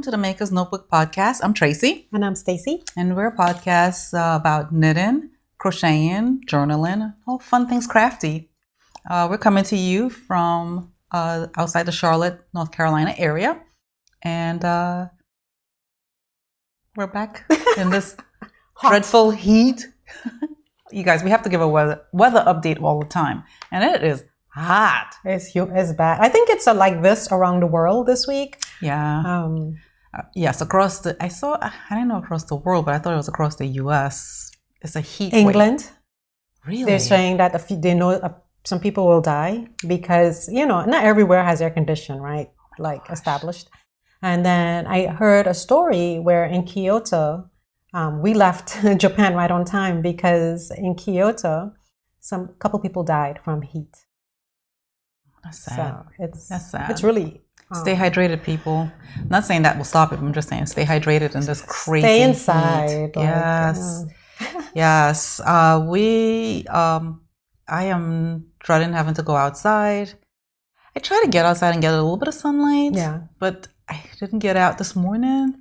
to the Maker's Notebook podcast. I'm Tracy. And I'm Stacy. And we're a podcast about knitting, crocheting, journaling, all fun things crafty. We're coming to you from outside the Charlotte, North Carolina area. And we're back in this dreadful heat. You guys, we have to give a weather update all the time. And it is hot. It's bad. I think it's like this around the world this week. Yeah. Yes, across the... I didn't know across the world, but I thought it was across the U.S. It's a heat England. wave. Really? They're saying that they know some people will die because, not everywhere has air conditioning, right? Established. And then I heard a story where in Kyoto, we left Japan right on time because in Kyoto, couple people died from heat. That's sad. So That's sad. It's really... Stay hydrated, people. I'm not saying that will stop it. I'm just saying stay hydrated in this crazy Stay inside. heat. Yes. Yes. I am dreading having to go outside. I try to get outside and get a little bit of sunlight. Yeah. But I didn't get out this morning.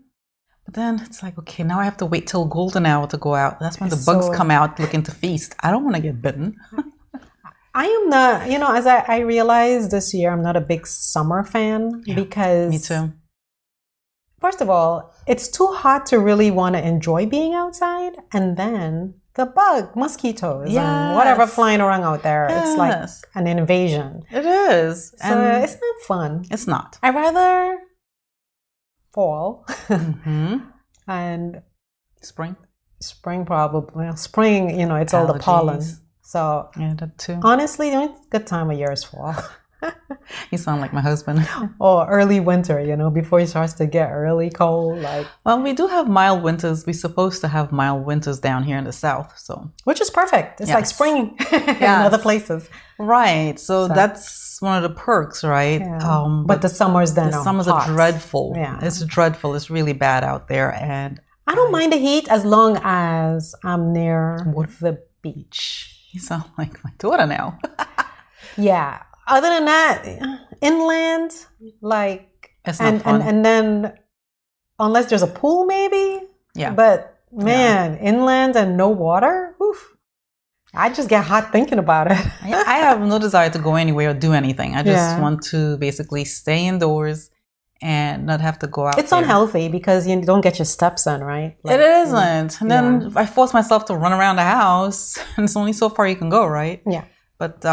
But then it's like, okay, now I have to wait till golden hour to go out. That's when the bugs come out looking to feast. I don't want to get bitten. I am not, as I realized this year, I'm not a big summer fan because... Me too. First of all, it's too hot to really want to enjoy being outside. And then the mosquitoes and whatever flying around out there. Yes. It's like an invasion. It is. So it's not fun. It's not. I'd rather fall and... Spring probably. Well, spring, it's all the pollen. So, that too. Honestly, the only good time of year is fall. You sound like my husband. Or early winter, before it starts to get really cold. Well, we do have mild winters. We're supposed to have mild winters down here in the south, which is perfect. It's like spring in other places. Right. So that's one of the perks, right? Yeah. But the summers then the summers are dreadful. Yeah. It's dreadful. It's really bad out there, and I don't mind the heat as long as I'm near the beach. You sound like my daughter now. Yeah. Other than that, inland, it's not fun. And then unless there's a pool, maybe. Yeah. But man, inland and no water, oof. I just get hot thinking about it. I have no desire to go anywhere or do anything. I just want to basically stay indoors and not have to go out. It's unhealthy because you don't get your steps in, right? It isn't. And then I force myself to run around the house, and it's only so far you can go, right? Yeah. But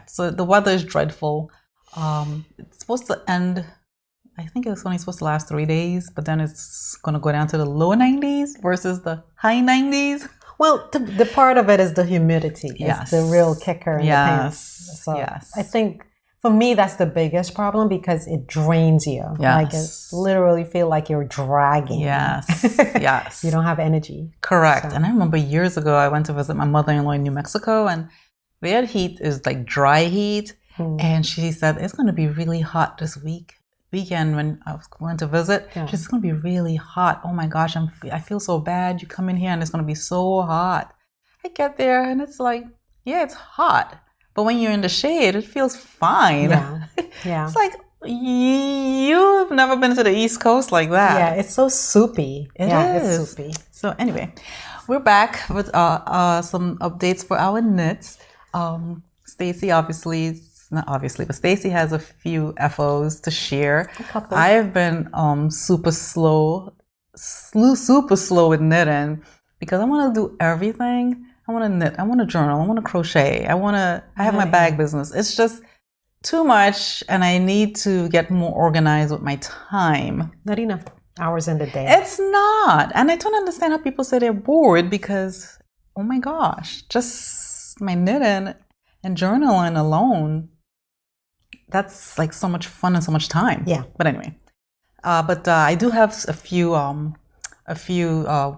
so the weather is dreadful. It's supposed to end, I think it's only supposed to last 3 days, but then it's going to go down to the low 90s versus the high 90s. Well, the part of it is the humidity. It's the real kicker in the pants. So I think for me, that's the biggest problem because it drains you. Yes. It literally feel like you're dragging. Yes. Yes. You don't have energy. Correct. So. And I remember years ago, I went to visit my mother-in-law in New Mexico, and their heat is like dry heat. And she said, it's going to be really hot this weekend when I was going to visit. She said, it's going to be really hot. Oh my gosh, I feel so bad. You come in here and it's going to be so hot. I get there and it's like, it's hot. But when you're in the shade, it feels fine. Yeah. It's like, you've never been to the East Coast like that. Yeah, it's so soupy. It's soupy. So anyway, we're back with some updates for our knits. Stacy but Stacy has a few FOs to share. A couple. I have been super slow with knitting because I want to do everything. I want to knit, I want to journal, I want to crochet, I have my bag business. It's just too much, and I need to get more organized with my time. Not enough hours in the day. It's not. And I don't understand how people say they're bored because, oh my gosh, just my knitting and journaling alone, that's like so much fun and so much time. Yeah. But anyway, I do have a few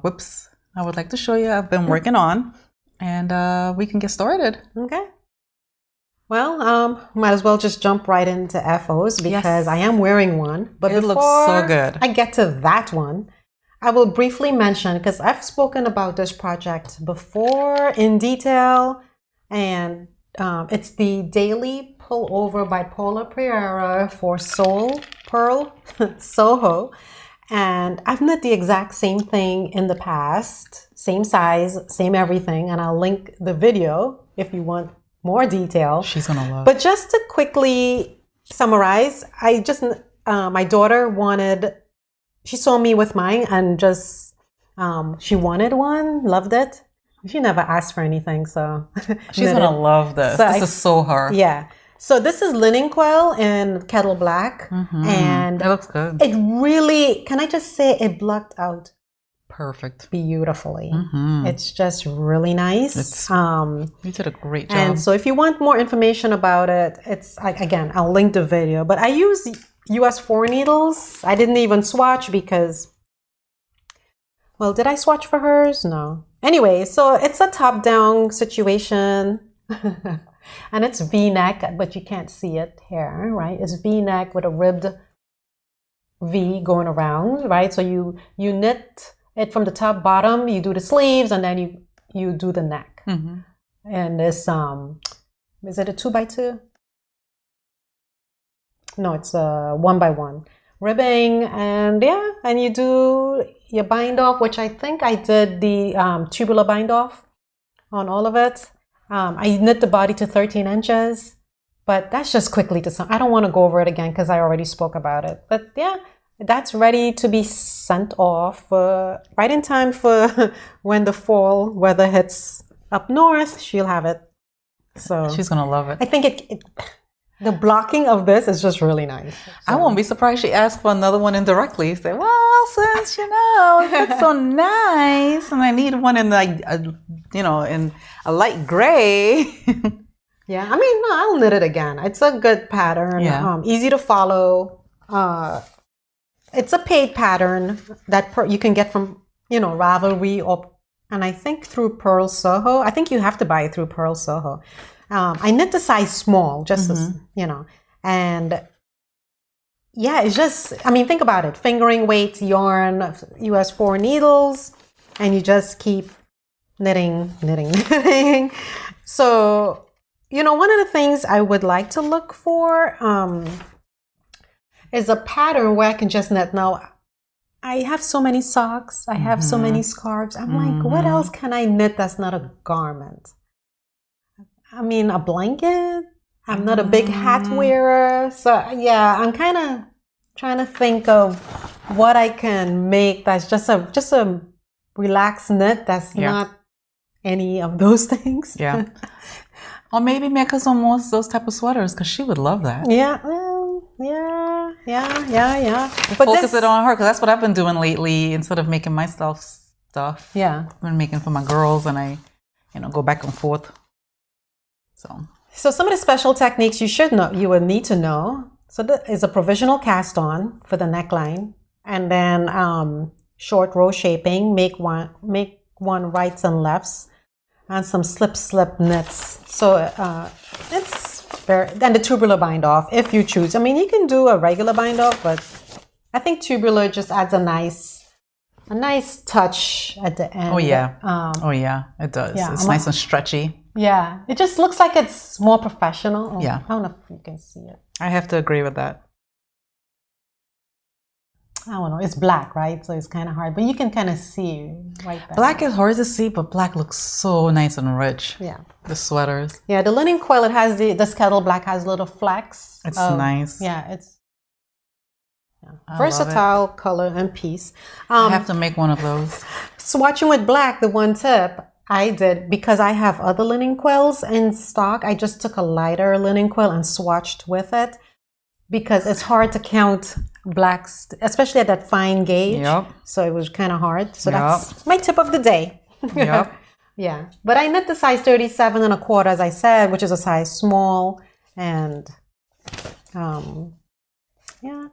whips I would like to show you I've been working on. And we can get started. Okay. Well, might as well just jump right into FOs because I am wearing one. But it looks so good. I get to that one, I will briefly mention, because I've spoken about this project before in detail, and it's the Daily Pullover by Paula Pereira for Soul Pearl Soho. And I've knit the exact same thing in the past, same size, same everything. And I'll link the video if you want more detail. She's gonna love. But just to quickly summarize, my daughter she saw me with mine and just, she wanted one, loved it. She never asked for anything, so. She's gonna love this. So this is so her. Yeah. So this is linen quill in kettle black, and it looks good. It really, can I just say, it blocked out perfect, beautifully. It's just really nice. You did a great job. And so if you want more information about it, again, I'll link the video. But I use US 4 needles. I didn't even swatch because, well, did I swatch for hers? No. Anyway, so it's a top-down situation. And it's V-neck, but you can't see it here, right? It's V-neck with a ribbed V going around, right? So you knit it from the top, bottom, you do the sleeves, and then you do the neck. And this, is it a 2x2? No, it's a 1x1. Ribbing, and yeah, and you do your bind off, which I think I did the tubular bind off on all of it. I knit the body to 13 inches, but that's just quickly I don't want to go over it again because I already spoke about it. But yeah, that's ready to be sent off right in time for when the fall weather hits up north. She'll have it. So she's going to love it. I think the blocking of this is just really nice. So. I won't be surprised she asked for another one indirectly. Say, well, since it's so nice, and I need one in in a light gray. Yeah, I mean, no, I'll knit it again. It's a good pattern. Yeah. Easy to follow. It's a paid pattern that you can get from Ravelry and I think through Pearl Soho. I think you have to buy it through Pearl Soho. I knit the size small, just as, and yeah, it's just, I mean, think about it. Fingering weight, yarn, US 4 needles, and you just keep knitting. So, one of the things I would like to look for is a pattern where I can just knit. Now, I have so many socks. I have so many scarves. I'm like, what else can I knit that's not a garment? I mean, a blanket. I'm not a big hat wearer. So yeah, I'm kind of trying to think of what I can make that's just a relaxed knit that's not any of those things. Yeah. Or maybe make us almost those type of sweaters because she would love that. Yeah. But focus it on her because that's what I've been doing lately instead of making myself stuff. Yeah. I've been making for my girls and I, go back and forth. So some of the special techniques you would need to know. So that is a provisional cast on for the neckline, and then short row shaping, make one rights and lefts, and some slip knits. So it's and the tubular bind off if you choose. I mean, you can do a regular bind off, but I think tubular just adds a nice touch at the end. Oh yeah, it does. Yeah, it's nice and stretchy. Yeah, it just looks like it's more professional. Oh, yeah. I don't know if you can see it. I have to agree with that. I don't know. It's black, right? So it's kind of hard, but you can kind of see right there. Black is hard to see, but black looks so nice and rich. Yeah. The sweaters. Yeah, the linen quill, it has this kettle black has little flecks. It's nice. Yeah, it's versatile color and piece. I have to make one of those. Swatching with black, the one tip I did, because I have other linen quills in stock, I just took a lighter linen quill and swatched with it because it's hard to count blacks, especially at that fine gauge. Yep. So it was kind of hard. So that's my tip of the day. Yep. Yeah. But I knit the size 37 1/4, as I said, which is a size small. And yeah,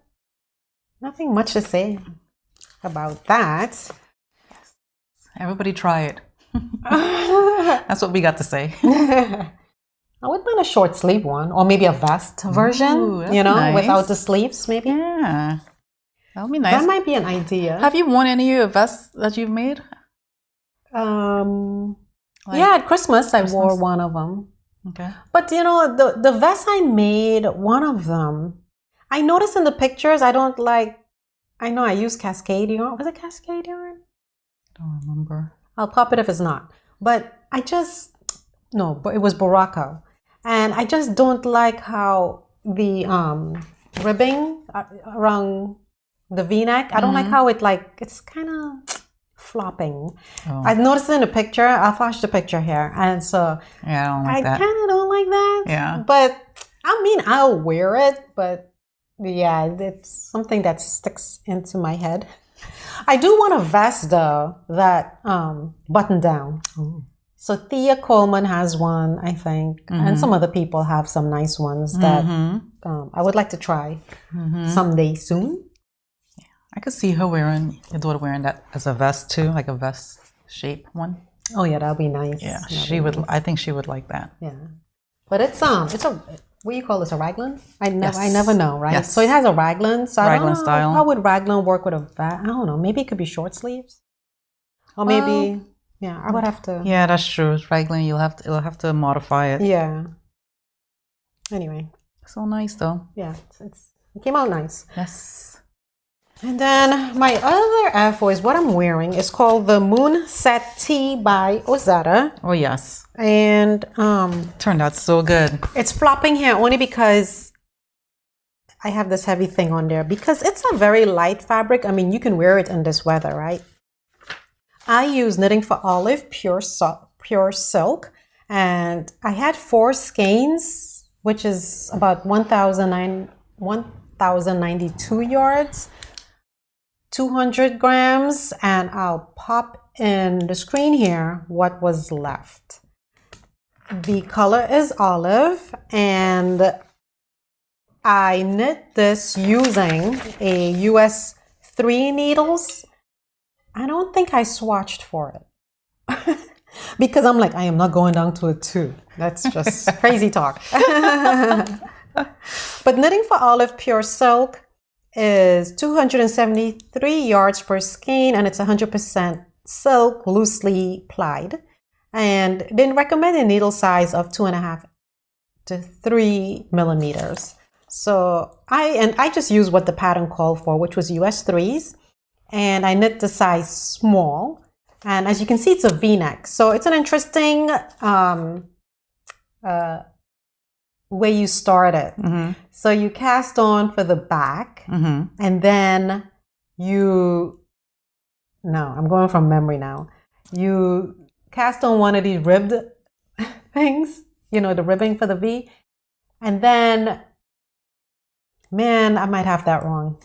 nothing much to say about that. Everybody try it. That's what we got to say. I would mind a short sleeve one, or maybe a vest version, nice. Without the sleeves, maybe. Yeah, that would be nice. That might be an idea. Have you worn any of your vests that you've made? Yeah, at Christmas I wore one of them. Okay. But the vest I made, one of them, I noticed in the pictures I don't like I know I used Cascade yarn. Was it Cascade yarn? Don't remember. I'll pop it if it's not. But but it was Barocco. And I just don't like how the ribbing around the V-neck, I don't like how it's kind of flopping. Oh. I've noticed it in the picture. I'll flash the picture here. And so yeah, I don't like that. I kind of don't like that. Yeah. But I mean, I'll wear it, but yeah, it's something that sticks into my head. I do want a vest though that button down. Ooh. So Thea Coleman has one, I think, and some other people have some nice ones that I would like to try someday soon. Yeah, I could see her your daughter wearing that as a vest too, like a vest shape one. Oh yeah, that'd be nice. Yeah, she would. Nice. I think she would like that. Yeah, but it's a what do you call this? A raglan? I never know, right? Yes. So it has a raglan. So raglan style. How would raglan work with a vest? I don't know. Maybe it could be short sleeves, or maybe. Yeah, I would have to. Yeah, that's true. Raglan, you'll have to modify it. Yeah. Anyway. So nice though. Yeah, it came out nice. Yes. And then my other outfit is what I'm wearing. It's called the Moonset Tee by Ozetta. Oh yes. And turned out so good. It's flopping here only because I have this heavy thing on there because it's a very light fabric. I mean, you can wear it in this weather, right? I use Knitting for Olive pure silk, and I had 4 skeins, which is about 1,092 yards, 200 grams, and I'll pop in the screen here what was left. The color is olive, and I knit this using a US 3 needles. I don't think I swatched for it because I'm like, I am not going down to a 2. That's just crazy talk. But Knitting for Olive pure silk is 273 yards per skein, and it's 100% silk, loosely plied. And they recommend a needle size of 2.5 to 3 millimeters. So I just used what the pattern called for, which was US 3s. And I knit the size small, and as you can see, it's a V-neck. So it's an interesting way you start it. So you cast on for the back, and then I'm going from memory now. You cast on one of these ribbed things, the ribbing for the V, and then, man, I might have that wrong.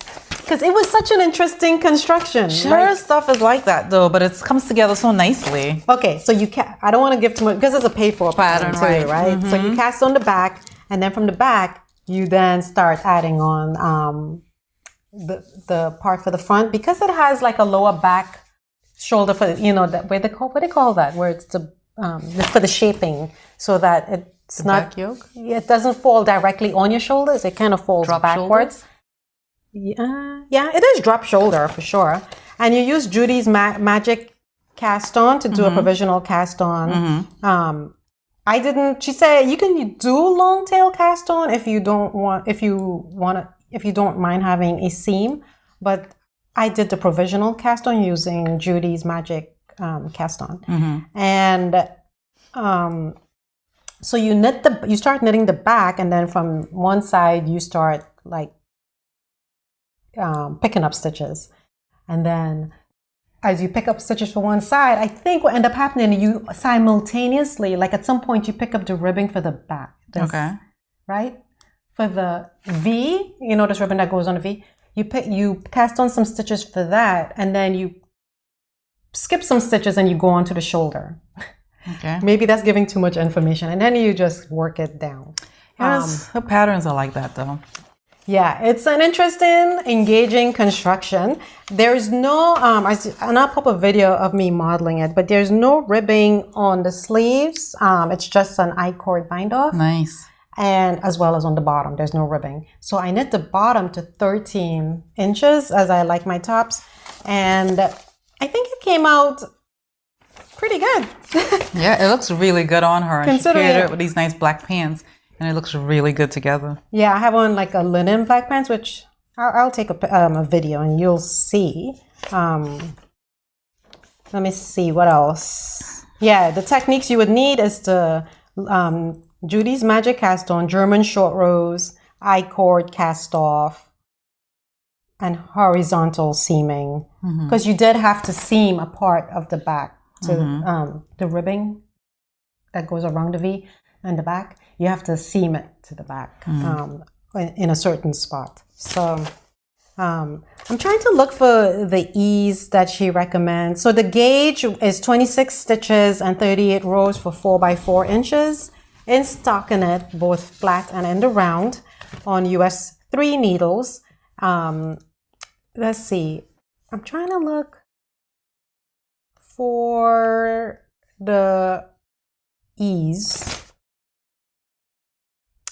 Because it was such an interesting construction. Sure, stuff is like that though, but it comes together so nicely. Okay, so I don't want to give too much because it's a paid for pattern too, right? So you cast on the back, and then from the back you then start adding on the part for the front because it has like a lower back shoulder for what they call that, where it's for the shaping, so that it's the not back yoke. It doesn't fall directly on your shoulders. It kind of falls backwards. Shoulders? Yeah, it is drop shoulder for sure. And you use Judy's magic cast on to do a provisional cast on. She said you can do long tail cast on if you don't mind having a seam, but I did the provisional cast on using Judy's magic cast on. And so you start knitting the back, and then from one side you start like picking up stitches, and then as you pick up stitches for one side, I think what end up happening, you simultaneously, like at some point you pick up the ribbing for the back. Okay. Right? For the V, this ribbon that goes on the V, you cast on some stitches for that, and then you skip some stitches and you go onto the shoulder. Okay. Maybe that's giving too much information, and then you just work it down. Yes, the patterns are like that though. Yeah, it's an interesting, engaging construction. There's no, and I'll pop a video of me modeling it, but there's no ribbing on the sleeves. It's just an I-cord bind off. Nice. And as well as on the bottom, there's no ribbing. So I knit the bottom to 13 inches as I like my tops. And I think it came out pretty good. Yeah, it looks really good on her. And she paired it with these nice black pants. And it looks really good together. Yeah, I have on like a linen black pants, which I'll take a video and you'll see. Let me see what else. Yeah, the techniques you would need is the Judy's Magic Cast On, German Short Rows, I-cord cast off, and horizontal seaming. Because you did have to seam a part of the back to the ribbing that goes around the V and the back. You have to seam it to the back in a certain spot. So I'm trying to look for the ease that she recommends. So the gauge is 26 stitches and 38 rows for 4x4 inches. In stockinette, both flat and in the round, on US 3 needles. Let's see. I'm trying to look for the ease.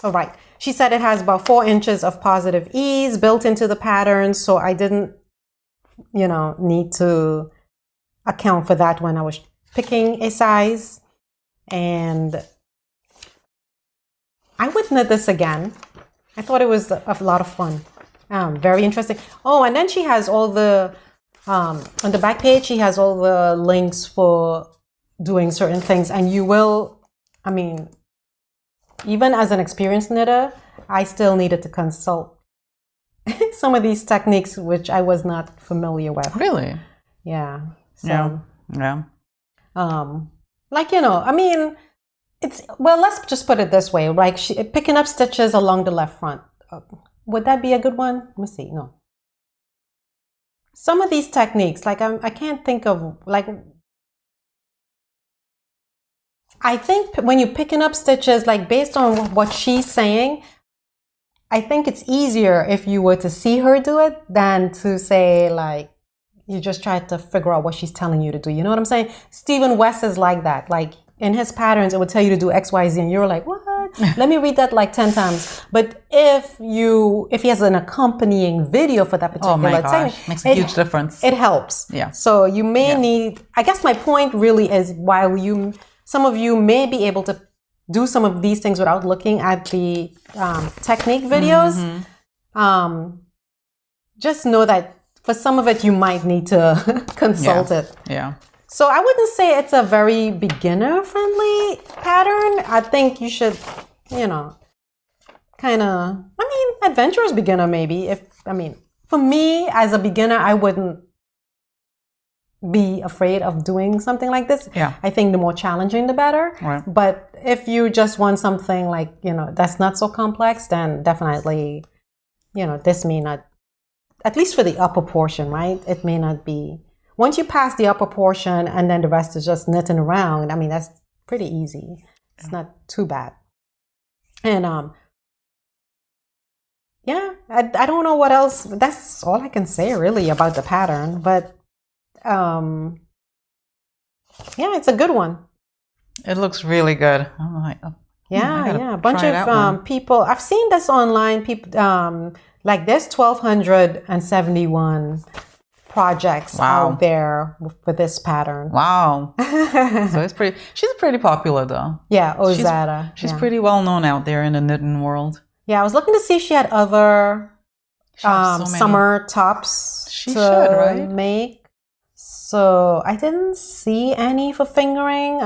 All right. She said it has about 4 inches of positive ease built into the pattern. So I didn't, need to account for that when I was picking a size. And I would knit this again. I thought it was a lot of fun. Very interesting. Oh, and then she has all the, on the back page, she has all the links for doing certain things. And you will, even as an experienced knitter, I still needed to consult some of these techniques, which I was not familiar with. Really? Yeah. So, yeah. Let's just put it this way. Like picking up stitches along the left front. Would that be a good one? Let me see. No. Some of these techniques, like I can't think of, like, I think when you're picking up stitches, like based on what she's saying, I think it's easier if you were to see her do it than to say, like, you just try to figure out what she's telling you to do. You know what I'm saying? Stephen West is like that. Like in his patterns, it would tell you to do X, Y, Z, and you're like, what? Let me read that like 10 times. But if he has an accompanying video for that particular technique, makes a huge difference. It helps. Yeah. So you may need, I guess my point really is some of you may be able to do some of these things without looking at the technique videos. Just know that for some of it, you might need to consult it. Yeah. So I wouldn't say it's a very beginner-friendly pattern. I think you should, adventurous beginner maybe. For me as a beginner, I wouldn't be afraid of doing something like this. Yeah. I think the more challenging, the better. Right. But if you just want something like, that's not so complex, then definitely, this may not, at least for the upper portion, right? It may not be. Once you pass the upper portion and then the rest is just knitting around, that's pretty easy. It's not too bad. And I don't know what else. That's all I can say really about the pattern. But it's a good one. It looks really good. I'm like, a bunch of people. I've seen this online. People like there's 1,271 projects out there for this pattern. Wow. So it's pretty. She's pretty popular though. Yeah, Ozada. She's pretty well known out there in the knitting world. Yeah, I was looking to see if she had other summer tops to make. So I didn't see any for fingering.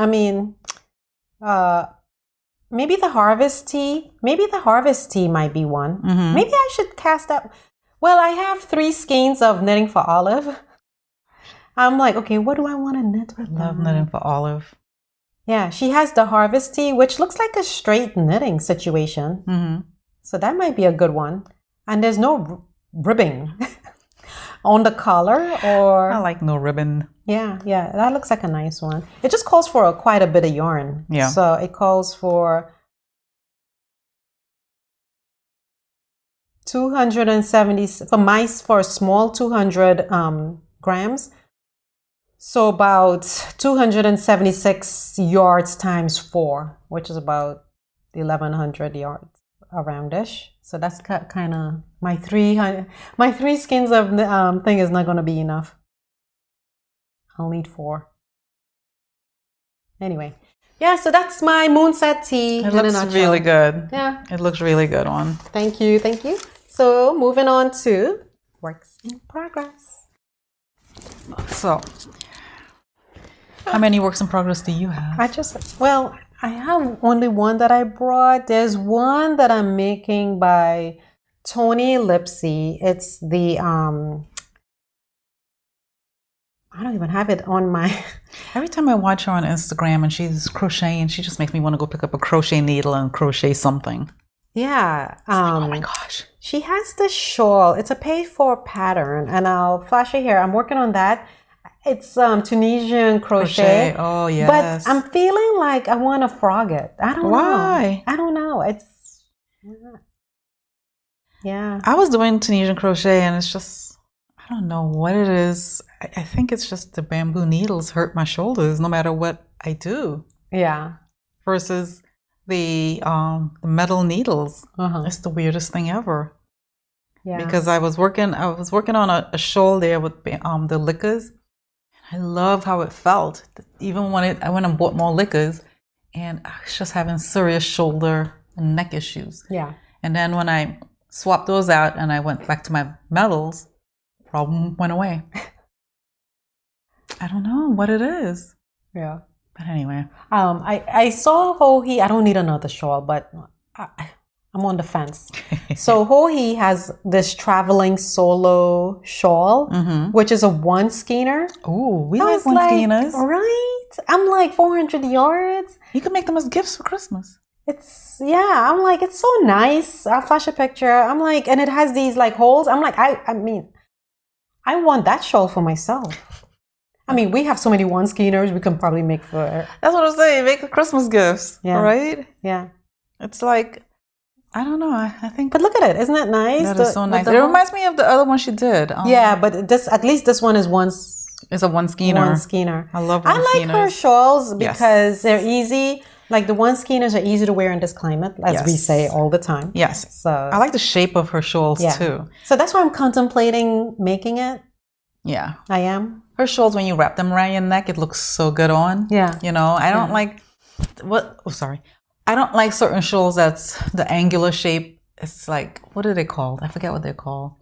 Maybe the harvest tea. Maybe the harvest tea might be one. Maybe I should cast that. Well, I have 3 skeins of knitting for Olive. I'm like, okay, what do I want to knit with? Love knitting for Olive. Yeah, she has the harvest tea, which looks like a straight knitting situation. So that might be a good one. And there's no ribbing on the collar, or I like no ribbon. Yeah, that looks like a nice one. It just calls for quite a bit of yarn. Yeah. So it calls for 270 for a small 200 grams. So about 276 yards times 4, which is about 1,100 yards aroundish. So that's kind of my 3 skeins of thing is not going to be enough. I'll need 4. Anyway, yeah. So that's my Moonset tee. It looks really good. Yeah, it looks really good on. Thank you. So moving on to works in progress. So, how many works in progress do you have? I have only one that I brought. There's one that I'm making by Toni Lipsy. It's the I don't even have it on my. Every time I watch her on Instagram and she's crocheting, she just makes me want to go pick up a crochet needle and crochet something. Yeah. Oh my gosh. She has this shawl. It's a paid-for pattern, and I'll flash it here. I'm working on that. It's Tunisian crochet. Oh yes. But I'm feeling like I want to frog it. I don't know. Why? I don't know. It's yeah. I was doing Tunisian crochet and it's just, I don't know what it is. I think it's just the bamboo needles hurt my shoulders no matter what I do. Yeah. Versus the metal needles. It's the weirdest thing ever. Yeah. Because I was working on a shawl there with the liquors. I love how it felt. Even when I went and bought more liquors, and I was just having serious shoulder and neck issues. Yeah. And then when I swapped those out and I went back to my metals, problem went away. I don't know what it is. Yeah. But anyway. I saw Hohi. I don't need another shawl, but I'm on the fence. So Hohi has this traveling solo shawl, which is a one skeiner. Oh, we like one skeiners. Right? I'm like 400 yards. You can make them as gifts for Christmas. I'm like, it's so nice. I'll flash a picture. I'm like, and it has these like holes. I'm like, I mean, I want that shawl for myself. I mean, we have so many one skeiners we can probably make for. That's what I'm saying. Make Christmas gifts, right? Yeah. It's like, I don't know. I think. But look at it. Isn't it nice? That is so nice. It reminds me of the other one she did. Yeah, but at least this one is It's a one skeiner. One skeiner. I love one skeiner. I like her shawls because they're easy. Like the one skeiners are easy to wear in this climate, as we say all the time. Yes. So I like the shape of her shawls too. So that's why I'm contemplating making it. Yeah. I am. Her shawls, when you wrap them around your neck, it looks so good on. Yeah. You know, I don't like I don't like certain shawls that's the angular shape. It's like, what are they called? I forget what they're called.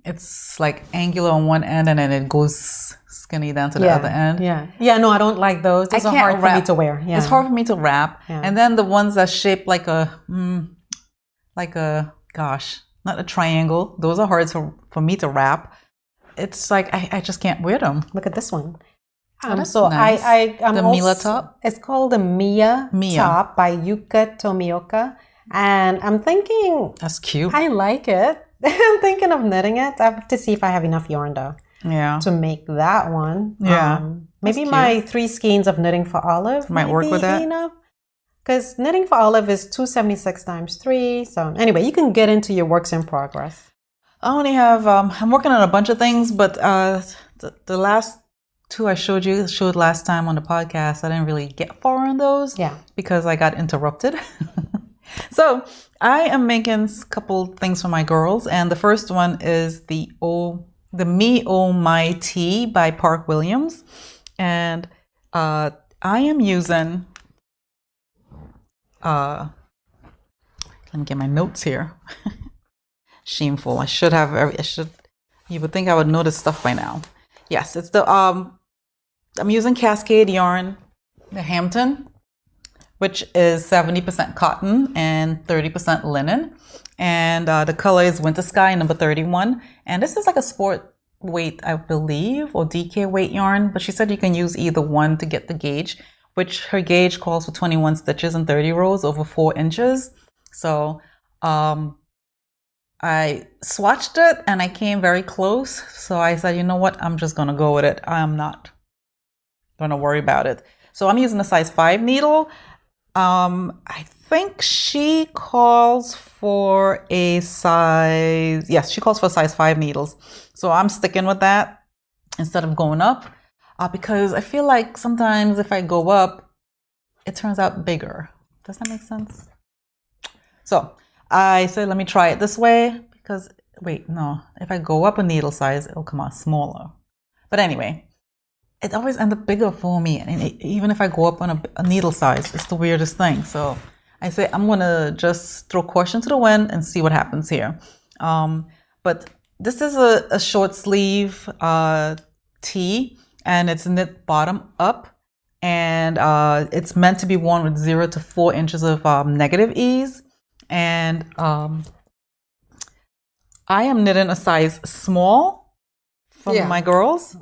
It's like angular on one end and then it goes skinny down to the other end. Yeah. Yeah, no, I don't like those. Those are hard for me to wear. Yeah. It's hard for me to wrap. Yeah. And then the ones that shape like a not a triangle. Those are hard for me to wrap. It's like I just can't wear them. Look at this one. So nice. I'm the Mila top? It's called the Mia top by Yuka Tomioka. And I'm thinking... That's cute. I like it. I'm thinking of knitting it. I have to see if I have enough yarn though. Yeah. To make that one. Yeah. Maybe my 3 skeins of knitting for Olive might work with that. Enough. Because knitting for Olive is 276 times 3. So anyway, you can get into your works in progress. I only have, I'm working on a bunch of things, but the last 2 I showed last time on the podcast, I didn't really get far on those. Yeah. Because I got interrupted. So I am making a couple things for my girls. And the first one is the Me Oh My Tea by Park Williams. And I am using, let me get my notes here. Shameful. You would think I would know this stuff by now. Yes, it's I'm using Cascade yarn, the Hampton, which is 70% cotton and 30% linen. And the color is Winter Sky number 31. And this is like a sport weight, I believe, or DK weight yarn. But she said you can use either one to get the gauge, which her gauge calls for 21 stitches and 30 rows over 4 inches. So I swatched it and I came very close. So I said, you know what? I'm just going to go with it. I'm not going to worry about it. So I'm using a size 5 needle. I think she calls for a size, yes, she calls for size 5 needles. So I'm sticking with that instead of going up because I feel like sometimes if I go up, it turns out bigger. Does that make sense? So I said, let me try it this way because, wait, no, if I go up a needle size, it'll come out smaller. But anyway, it always ends up bigger for me. And even if I go up on a needle size, it's the weirdest thing. So I say, I'm going to just throw caution to the wind and see what happens here. But this is a short sleeve tee, and it's knit bottom up, and it's meant to be worn with 0 to 4 inches of negative ease. And I am knitting a size small for my girls,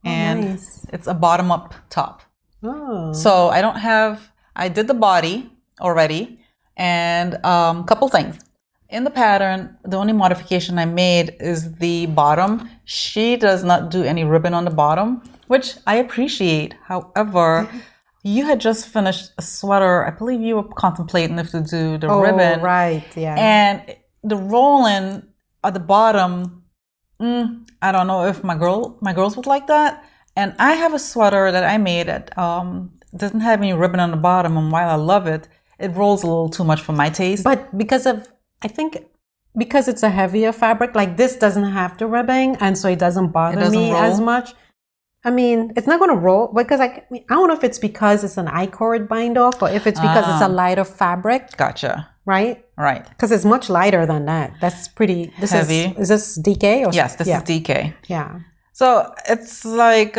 and nice. it's a bottom up top. Oh. So I did the body already, and couple things. In the pattern, the only modification I made is the bottom. She does not do any ribbon on the bottom, which I appreciate. However, you had just finished a sweater. I believe you were contemplating if to do the ribbon. Right, yeah. And the rolling at the bottom, I don't know if my girls would like that. And I have a sweater that I made that doesn't have any ribbon on the bottom, and while I love it, it rolls a little too much for my taste. But I think because it's a heavier fabric, like this doesn't have the ribbing, and so it doesn't bother me as much. I mean, it's not going to roll because I don't know if it's because it's an I-cord bind off or if it's because it's a lighter fabric. Gotcha. Right? Right. Because it's much lighter than that. That's pretty heavy. Is this DK? Yes, this is DK. Yeah. So it's like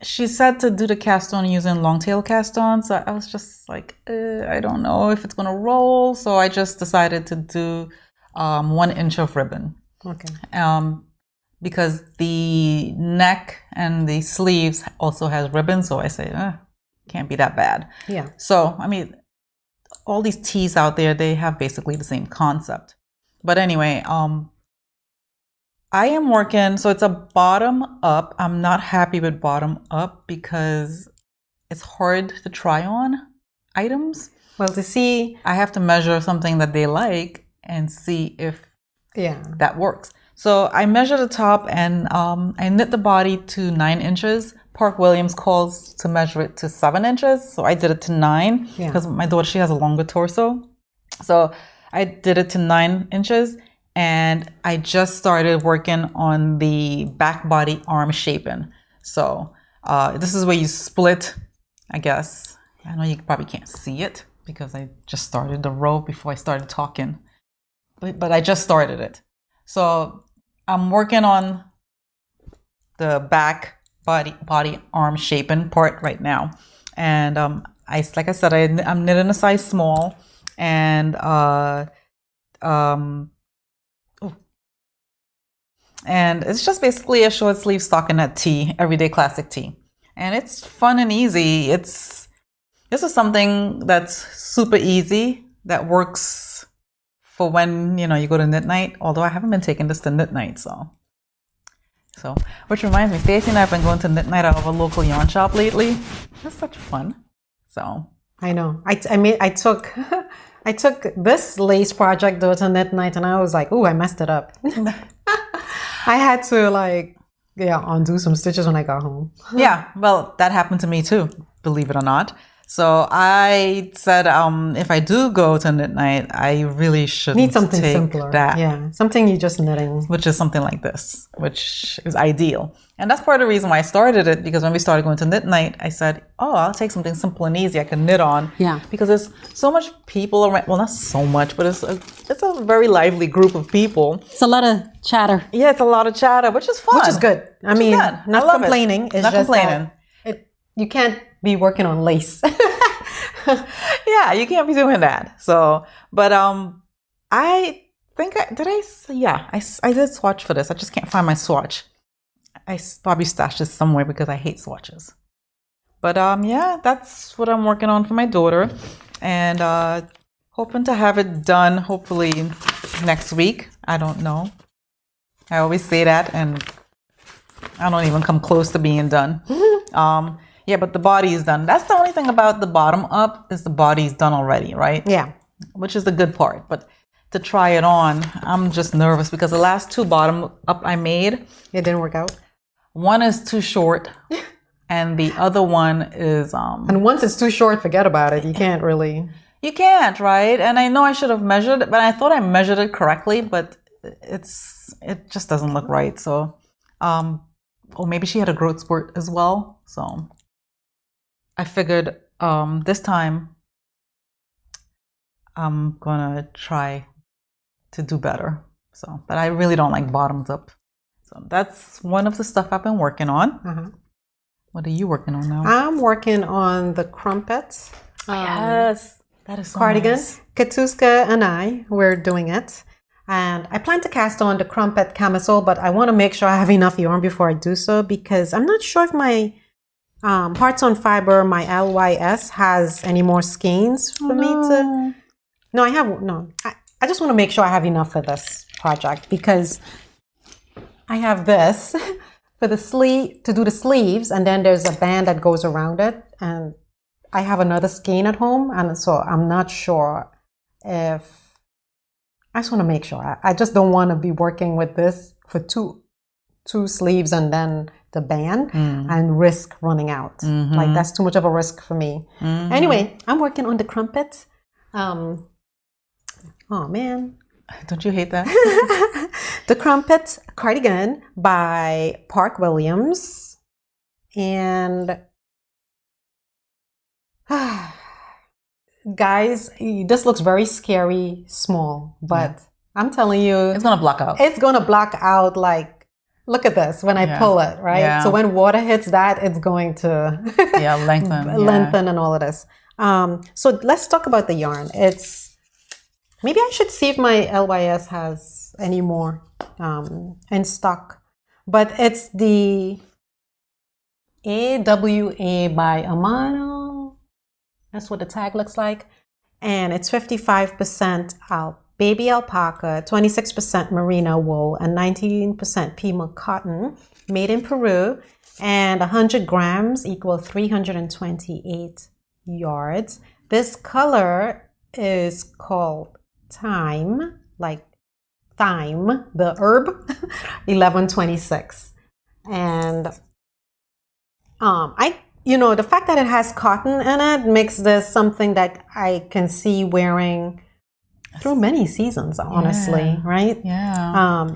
she said to do the cast on using long tail cast on. So I was just like, I don't know if it's gonna roll. So I just decided to do 1 inch of ribbon. Okay. Because the neck and the sleeves also has ribbon. So I say, can't be that bad. Yeah. So I mean, all these tees out there, they have basically the same concept. But anyway, I am working, so it's a bottom up. I'm not happy with bottom up because it's hard to try on items. Well, to see, I have to measure something that they like and see if that works. So I measure the top, and I knit the body to 9 inches. Park Williams calls to measure it to 7 inches. So I did it to 9 because my daughter, she has a longer torso. So I did it to 9 inches. And I just started working on the back body arm shaping. So this is where you split, I guess. I know you probably can't see it because I just started the row before I started talking. But I just started it. So I'm working on the back body arm shaping part right now. And like I said, I'm knitting a size small. And and it's just basically a short sleeve stockinette tee, everyday classic tee. And it's fun and easy. This is something that's super easy, that works for when, you go to knit night. Although I haven't been taking this to knit night, so. Which reminds me, Stacy and I have been going to knit night out of a local yarn shop lately. It's such fun. So. I know. I took I took this lace project though to knit night, and I was like, "Ooh, I messed it up." I had to undo some stitches when I got home. Yeah, well, that happened to me too, believe it or not. So I said, if I do go to knit night, I really should need something take simpler. That. Yeah, something you're just knitting, which is something like this, which is ideal. And that's part of the reason why I started it, because when we started going to knit night, I said, I'll take something simple and easy I can knit on. Yeah. Because there's so much people around. Well, not so much, but it's a very lively group of people. It's a lot of chatter. Yeah, it's a lot of chatter, which is fun. Which is good. I mean, not complaining. It's not just complaining. You can't be working on lace. Yeah, you can't be doing that. So, but I think I did swatch for this. I just can't find my swatch. I probably stashed this somewhere because I hate swatches. But yeah, that's what I'm working on for my daughter, and hoping to have it done hopefully next week. I don't know. I always say that, and I don't even come close to being done. Yeah, but the body is done. That's the only thing about the bottom up, is the body's done already, right? Yeah. Which is the good part. But to try it on, I'm just nervous because the last 2 bottom up I made, it didn't work out. One is too short, and the other one is and once it's too short, forget about it. You can't really. You can't, right? And I know I should have measured it, but I thought I measured it correctly, but it just doesn't look right. So, or maybe she had a growth spurt as well. So I figured this time I'm gonna try to do better. So, but I really don't like bottoms up. So that's one of the stuff I've been working on. What are you working on now? I'm working on the Crumpet. Yes, that is so Cardigan. nice. Katuska and I, we're doing it. And I plan to cast on the Crumpet camisole, but I want to make sure I have enough yarn before I do so, because I'm not sure if my Hearts on Fiber, my LYS, has any more skeins for me to... No, I have... No, I just want to make sure I have enough for this project, because I have this for the sleeve, to do the sleeves, and then there's a band that goes around it, and I have another skein at home, and so I'm not sure if... I just want to make sure. I just don't want to be working with this for two sleeves and then the band and risk running out. Like, that's too much of a risk for me. Anyway, I'm working on the Crumpet. Oh man. Don't you hate that? The Crumpet Cardigan by Park Williams. And guys, this looks very scary small, but I'm telling you, it's gonna block out. It's gonna block out. Like, look at this when I pull it, right? Yeah. So when water hits that, it's going to lengthen and all of this. So let's talk about the yarn. Maybe I should see if my LYS has any more in stock, but it's the AWA by Amano. That's what the tag looks like. And it's 55% baby alpaca, 26% merino wool, and 19% Pima cotton, made in Peru. And 100 grams equal 328 yards. This color is called thyme, like thyme, the herb, 1126. And the fact that it has cotton in it makes this something that I can see wearing through many seasons, honestly, right? Yeah.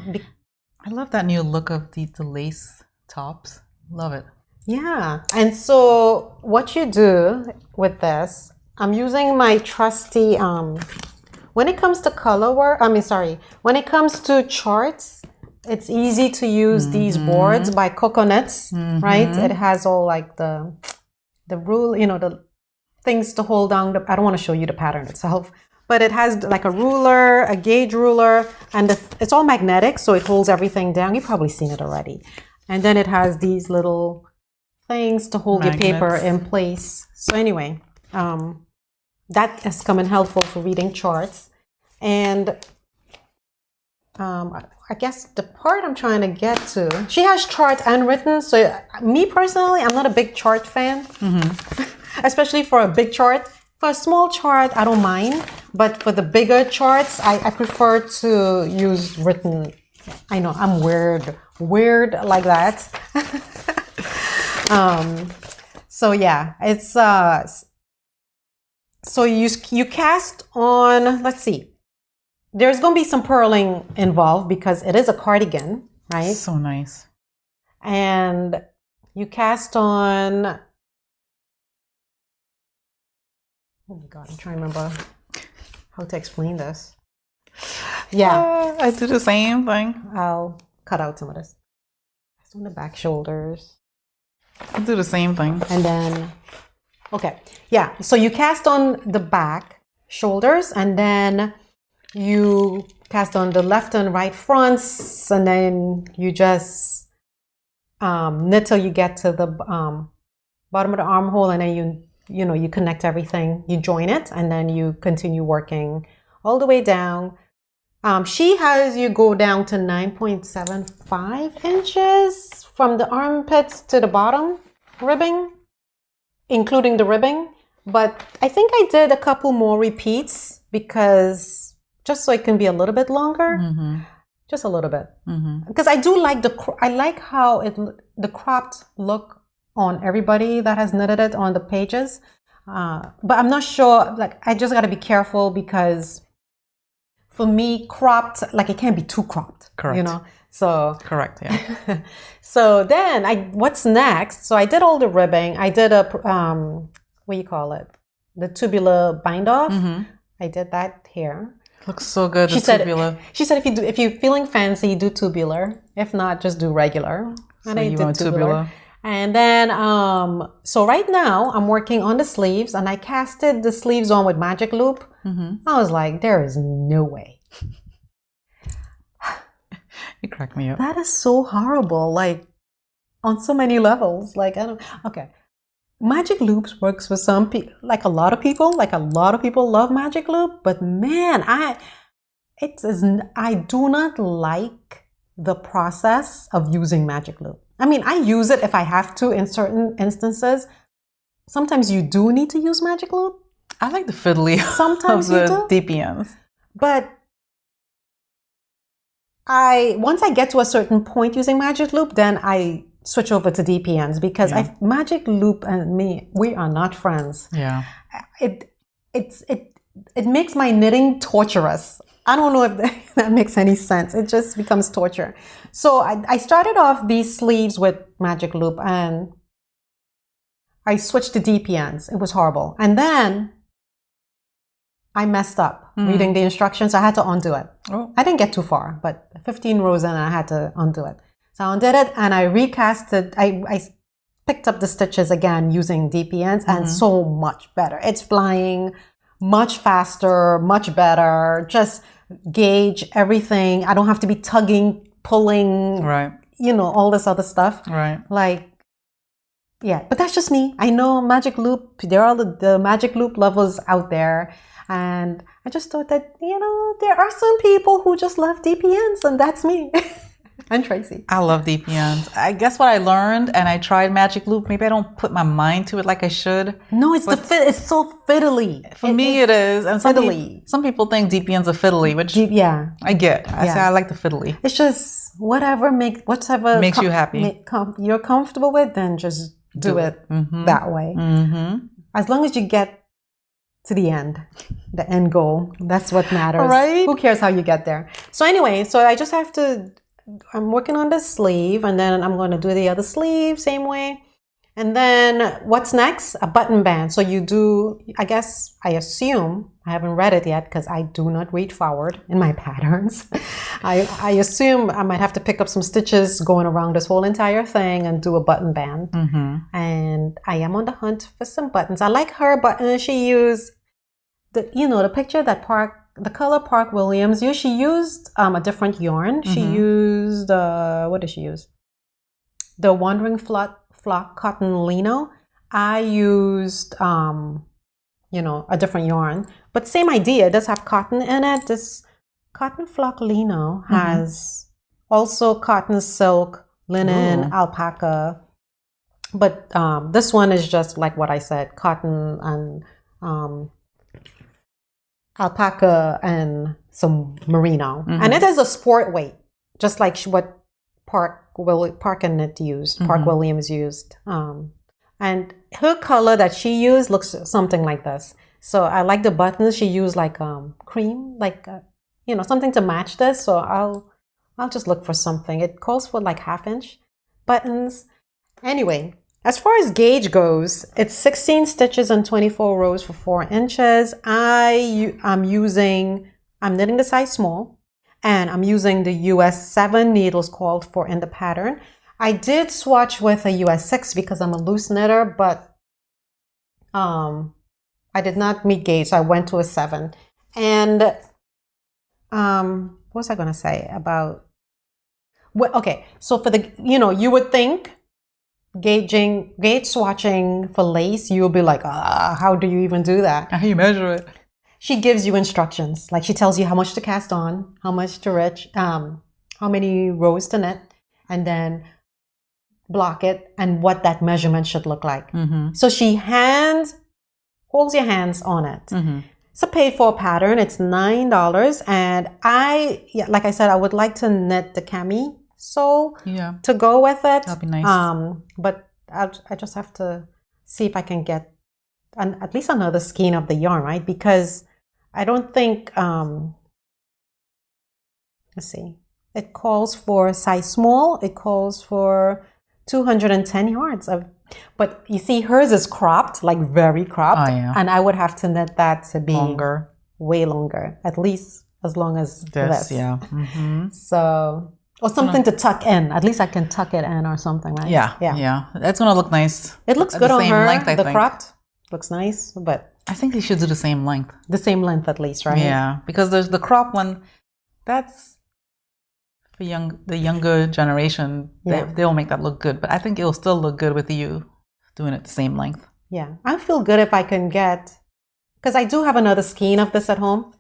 I love that new look of the lace tops. Love it. Yeah. And so what you do with this, I'm using my trusty, when it comes to color work, when it comes to charts, it's easy to use these boards by Coconuts, right? It has all like the rule, the things to hold down. I don't want to show you the pattern itself, but it has like a ruler, a gauge ruler, and it's all magnetic, so it holds everything down. You've probably seen it already. And then it has these little things to hold your paper in place. So anyway, that has come in helpful for reading charts. And I guess the part I'm trying to get to, she has chart and written. So me personally, I'm not a big chart fan, especially for a big chart. For a small chart, I don't mind. But for the bigger charts, I prefer to use written. I know I'm weird like that. So yeah, it's so you cast on, let's see. There's going to be some purling involved because it is a cardigan, right? So nice. And you cast on... Oh my God, I'm trying to remember how to explain this. Yeah. I do the same thing. I'll cut out some of this. Just on the back shoulders. I do the same thing. And then... Okay. Yeah. So you cast on the back shoulders, and then you cast on the left and right fronts, and then you just knit till you get to the bottom of the armhole, and then you connect everything, you join it, and then you continue working all the way down. She has you go down to 9.75 inches from the armpits to the bottom ribbing, including the ribbing. But I think I did a couple more repeats because just so it can be a little bit longer, just a little bit. Because I do like I like how the cropped look on everybody that has knitted it on the pages. But I'm not sure, like, I just got to be careful because for me, cropped, like, it can't be too cropped. Correct. So correct, yeah. So then what's next? So I did all the ribbing. I did a what do you call it? The tubular bind off. I did that here. Looks so good. She said if you're feeling fancy, do tubular. If not, just do regular. And I did tubular. And then so right now I'm working on the sleeves, and I casted the sleeves on with magic loop. I was like, there is no way. You crack me up. That is so horrible, like on so many levels. Like okay. Magic loops works for some people, like a lot of people. Like a lot of people love magic loop, but man, I do not like the process of using magic loop. I mean, I use it if I have to in certain instances. Sometimes you do need to use magic loop. I like the fiddly sometimes of the DPNs. But once I get to a certain point using magic loop, then I switch over to DPNs because magic loop and me, we are not friends. Yeah. It makes my knitting torturous. I don't know if that makes any sense. It just becomes torture. So I started off these sleeves with magic loop and I switched to DPNs. It was horrible. And then I messed up reading the instructions. I had to undo it. Oh. I didn't get too far, but 15 rows in, I had to undo it. So I undid it and I recasted. I picked up the stitches again using DPNs and so much better. It's flying much faster, much better. Just gauge everything. I don't have to be tugging, pulling, right? All this other stuff. Right. Like, yeah, but that's just me. I know magic loop. There are the magic loop lovers out there. And I just thought that, there are some people who just love DPNs, and that's me. And Tracy. I love DPNs. I guess what I learned, and I tried magic loop. Maybe I don't put my mind to it like I should. No, it's it's so fiddly. For me, it is. And some people think DPNs are fiddly, which I get. I say I like the fiddly. It's just whatever makes you happy. You're comfortable with, then just do it that way. As long as you get to the end goal, that's what matters. Right? Who cares how you get there? So anyway, I just have to. I'm working on the sleeve, and then I'm going to do the other sleeve same way. And then what's next? A button band. So you do, I assume, I haven't read it yet because I do not read forward in my patterns. I assume I might have to pick up some stitches going around this whole entire thing and do a button band. And I am on the hunt for some buttons. I like her button. She used the picture that the color Park Williams used. She used a different yarn. She used what did she use? The Wandering Flock Cotton Lino. I used a different yarn, but same idea. It does have cotton in it. This Cotton Flock Lino has also cotton, silk, linen, alpaca, but this one is just like what I said, cotton and alpaca and some merino. And it is a sport weight, just like what Park Williams used. And her color that she used looks something like this. So I like the buttons. She used like cream, like something to match this. So I'll just look for something. It calls for like 1/2 inch buttons. Anyway, as far as gauge goes, it's 16 stitches and 24 rows for 4 inches. I'm knitting the size small, and I'm using the US 7 needles called for in the pattern. I did swatch with a US 6 because I'm a loose knitter, but I did not meet gauge, so I went to a 7. And what was I going to say about... Well, okay, so for the, you would think gauge swatching for lace, you'll be like, how do you even do that? How do you measure it? She gives you instructions. Like she tells you how much to cast on, how much to rich, how many rows to knit, and then block it and what that measurement should look like. So she holds your hands on it. It's a paid for pattern. It's $9. And like I said, I would like to knit the cami sole to go with it. That'd be nice. But I just have to see if I can get at least another skein of the yarn, right? Because I don't think, let's see, it calls for size small. It calls for 210 yards but you see hers is cropped, like very cropped. And I would have to knit that to be way longer, at least as long as this. Yeah. Mm-hmm. So, or something to tuck in. At least I can tuck it in or something, right? Yeah. That's gonna look nice. It looks good on her. The cropped looks nice, but I think they should do the same length. The same length at least, right? Yeah, because there's the crop one. That's for the younger generation. They'll make that look good, but I think it'll still look good with you doing it the same length. Yeah, I feel good if I can get, because I do have another skein of this at home.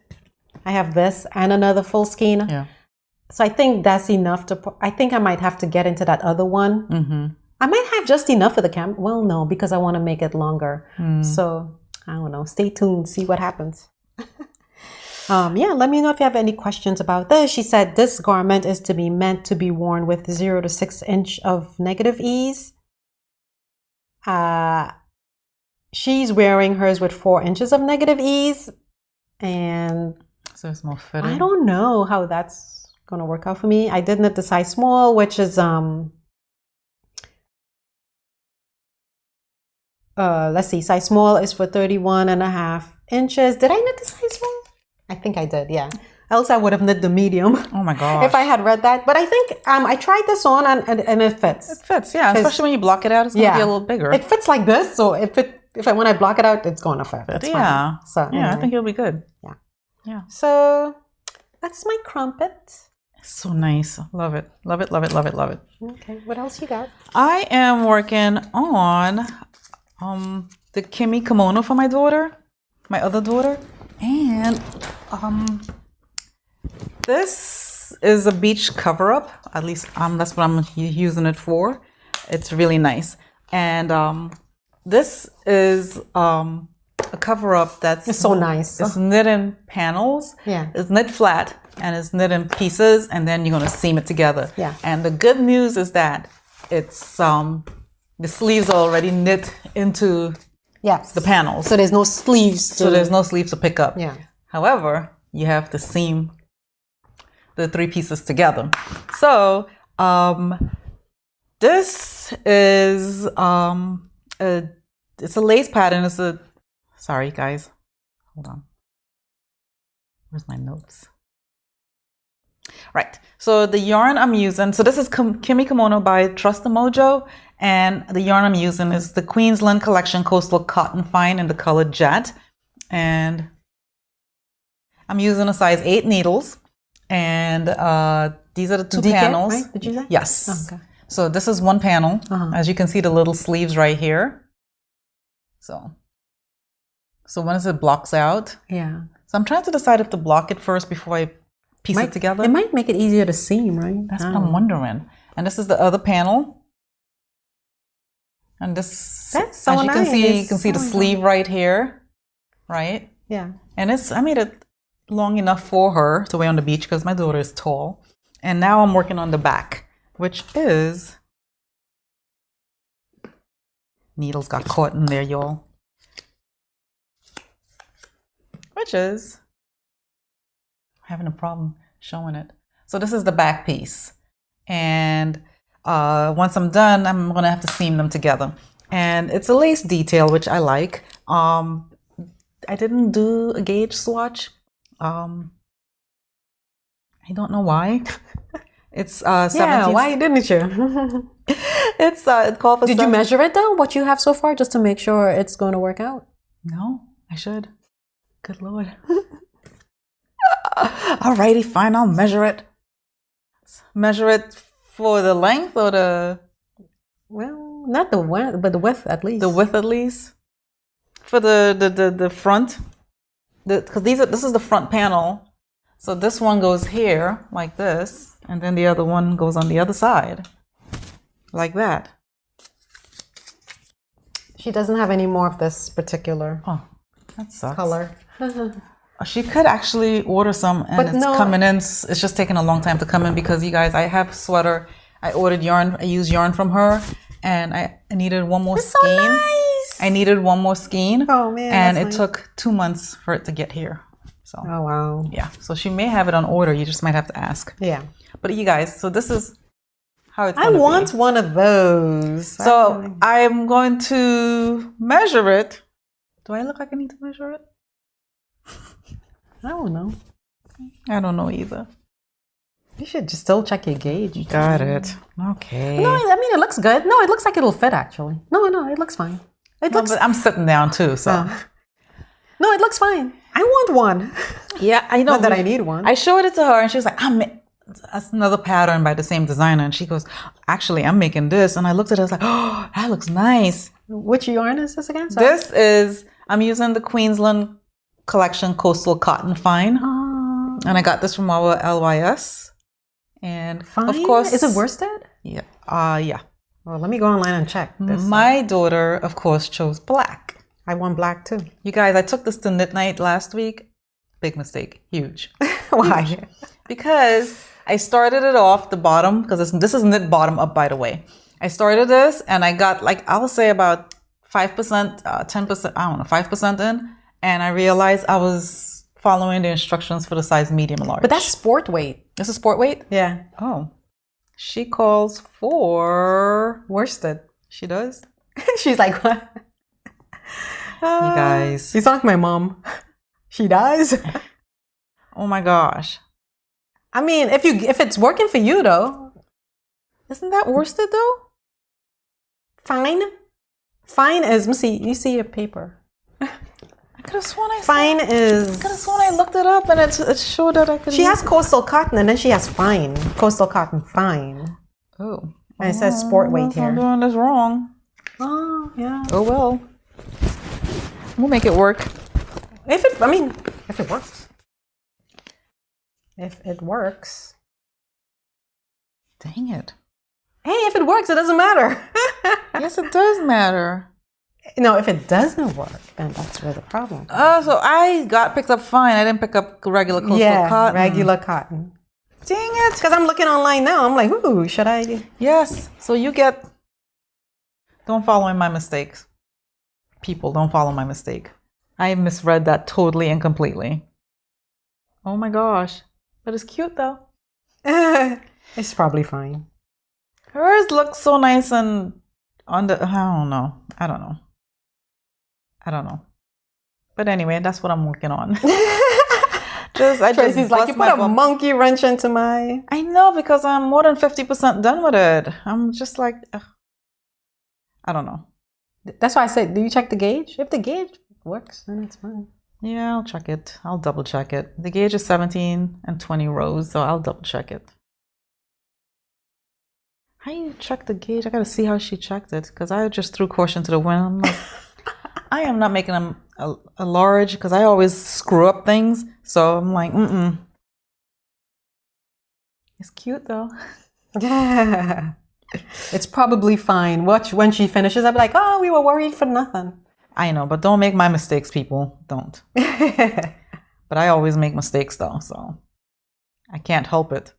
I have this and another full skein. Yeah. So I think that's enough I think I might have to get into that other one. Mm-hmm. I might have just enough for the camera. Well, no, because I want to make it longer. So I don't know. Stay tuned. See what happens. Let me know if you have any questions about this. She said this garment is meant to be worn with 0 to 6 inch of negative ease. She's wearing hers with 4 inches of negative ease. And so it's more fitting. I don't know how that's going to work out for me. I did knit the size small, which is, let's see, size small is for 31.5 inches. Did I knit the size small? I think I did, yeah. Else I would have knit the medium. Oh my gosh. If I had read that. But I think I tried this on and it fits. It fits, yeah. Especially when you block it out, it's going to be a little bigger. It fits like this, so when I block it out, it's going to fit. It's yeah. Fine. So, yeah, I think it'll be good. Yeah. Yeah. So that's my crumpet. So nice. Love it. Love it, love it, love it, love it. Okay. What else you got? I am working on the Kimi kimono for my daughter, my other daughter. And this is a beach cover-up. At least that's what I'm using it for. It's really nice. And this is a cover-up that's so nice. It's knit in panels. Yeah. It's knit flat and it's knit in pieces, and then you're gonna seam it together. Yeah. And the good news is that it's the sleeves are already knit into the panels. So there's no sleeves. So there's no sleeves to pick up. Yeah. However, you have to seam the 3 pieces together. So this is it's a lace pattern. Sorry guys, hold on. Where's my notes? Right. So the yarn I'm using. So this is Kimi Kimono by Trust the Mojo, and the yarn I'm using is the Queensland Collection Coastal Cotton Fine in the color Jet, and I'm using a size 8 needles, and these are the 2 panels. Right? Did you say? Yes. Oh, okay. So this is 1 panel. As you can see, the little sleeves right here. So once it blocks out. Yeah. So I'm trying to decide if to block it first before I piece it together. It might make it easier to seam, right? That's what I'm wondering. And this is the other panel. And this, that's so as you nice. you can see the sleeve right here, right? Yeah. And I made it long enough for her to wear on the beach because my daughter is tall. And now I'm working on the back, which is, needles got caught in there, y'all. Which is, I'm having a problem showing it. So this is the back piece. And once I'm done, I'm going to have to seam them together. And it's a lace detail, which I like. I didn't do a gauge swatch. I don't know why. It's 17. Yeah, why didn't you? It's called for. Did you measure it though? What you have so far, just to make sure it's going to work out? No, I should. Good Lord. Alrighty, fine. I'll measure it. Measure it for the length or the. Well, not the width, but the width at least. The width at least. For the front, because this is the front panel. So this one goes here like this, and then the other one goes on the other side, like that. She doesn't have any more of this particular that sucks. color. She could actually order some, and coming in. It's just taking a long time to come in because you guys, I have sweater. I ordered yarn. I used yarn from her, and I needed one more skein. So nice. I needed one more skein. Oh man! And it took 2 months for it to get here. So. Oh wow. Yeah. So she may have it on order. You just might have to ask. Yeah. But you guys, so this is how it's. I want one of those. So I'm going to measure it. Do I look like I need to measure it? I don't know. I don't know either. You should just still check your gauge. Got it. Okay. No, I mean, it looks good. No, it looks like it'll fit, actually. No, it looks fine. It looks... But I'm sitting down too, so. No, it looks fine. I want one. Yeah, I know. Not that I need one. I showed it to her and she was like, that's another pattern by the same designer. And she goes, actually, I'm making this. And I looked at it, I was like, oh, that looks nice. Which yarn is this again? Sorry. This is, I'm using the Queensland Collection Coastal Cotton Fine. And I got this from our LYS. And Fine? Of course. Is it worsted? Yeah. Yeah. Well, let me go online and check this. My daughter, of course, chose black. I want black too. You guys, I took this to knit night last week. Big mistake. Huge. Why? Huge. Because I started it off the bottom, because this is knit bottom up, by the way. I started this and I got like, I'll say about 5%, 10%, I don't know, 5% in. And I realized I was following the instructions for the size medium and large. But that's sport weight. This is sport weight? Yeah. Oh. She calls for worsted. She does? She's like, what? You guys. You sound like my mom. She does? Oh my gosh. I mean, if it's working for you though. Isn't that worsted though? Fine. Fine is, let me see, you see your paper. I could have sworn I looked it up and it showed that I could. She has coastal cotton and then she has fine. Coastal cotton fine. Oh. And it says sport weight here. I'm doing this wrong. Oh, yeah. Oh well. We'll make it work. If it works. If it works. Dang it. Hey, if it works, it doesn't matter. Yes, it does matter. No, if it doesn't work, then that's where the problem comes. Oh, so I picked up fine. I didn't pick up regular coastal cotton. Regular cotton. Dang it. Because I'm looking online now. I'm like, ooh, should I? Yes. So don't follow in my mistakes. People, don't follow my mistake. I misread that totally and completely. Oh my gosh. But it's cute though. It's probably fine. Hers looks so nice and I don't know. But anyway, that's what I'm working on. Tracy's like, you put a monkey wrench into my... I know, because I'm more than 50% done with it. I'm just like, I don't know. That's why I said, do you check the gauge? If the gauge works, then it's fine. Yeah, I'll check it. I'll double check it. The gauge is 17 and 20 rows, so I'll double check it. How do you check the gauge? I gotta see how she checked it, because I just threw caution to the wind. I'm like, I am not making them a large, because I always screw up things. So I'm like, It's cute though. Yeah. It's probably fine. Watch when she finishes, I'll be like, oh, we were worried for nothing. I know, but don't make my mistakes, people. Don't. But I always make mistakes though, so I can't help it.